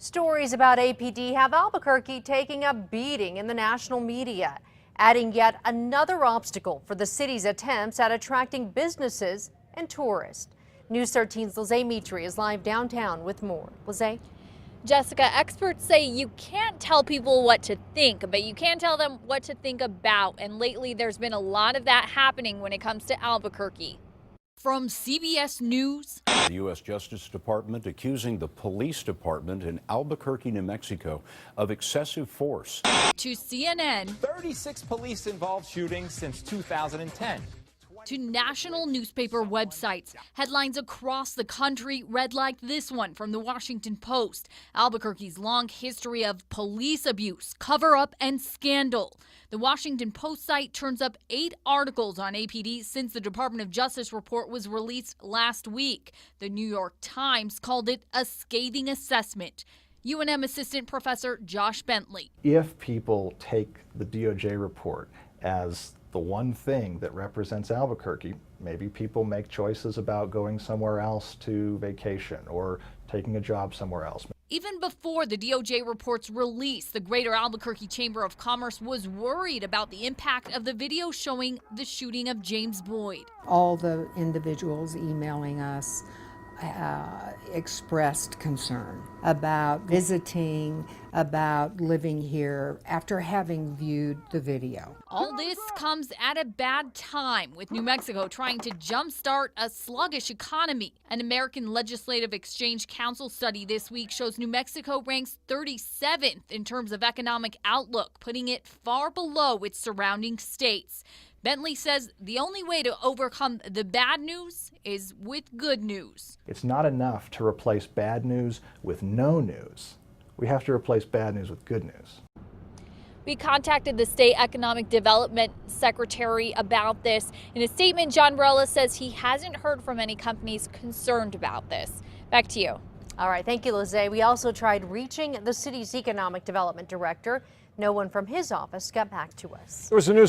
Stories about APD have Albuquerque taking a beating in the national media, adding yet another obstacle for the city's attempts at attracting businesses and tourists. News 13's Lizzie Mitri is live downtown with more. Lizzie? Jessica, experts say you can't tell people what to think, but you can tell them what to think about. And lately, there's been a lot of that happening when it comes to Albuquerque. From CBS News. The U.S. Justice Department accusing the police department in Albuquerque, New Mexico of excessive force. To CNN. 36 police-involved shootings since 2010. To national newspaper websites. Headlines across the country read like this one from the Washington Post. Albuquerque's long history of police abuse, cover-up, and scandal. The Washington Post site turns up 8 articles on APD since the Department of Justice report was released last week. The New York Times called it a scathing assessment. UNM Assistant Professor Josh Bentley. If people take the DOJ report as the one thing that represents Albuquerque, maybe people make choices about going somewhere else to vacation or taking a job somewhere else. Even before the DOJ report's release, the Greater Albuquerque Chamber of Commerce was worried about the impact of the video showing the shooting of James Boyd. All the individuals emailing us expressed concern about visiting, about living here after having viewed the video. All this comes at a bad time, with New Mexico trying to jumpstart a sluggish economy. An American Legislative Exchange Council study this week shows New Mexico ranks 37th in terms of economic outlook, putting it far below its surrounding states. Bentley says the only way to overcome the bad news is with good news. It's not enough to replace bad news with no news. We have to replace bad news with good news. We contacted the state economic development secretary about this. In a statement, John Varela says he hasn't heard from any companies concerned about this. Back to you. All right, thank you, Lizzie. We also tried reaching the city's economic development director. No one from his office got back to us. There was a news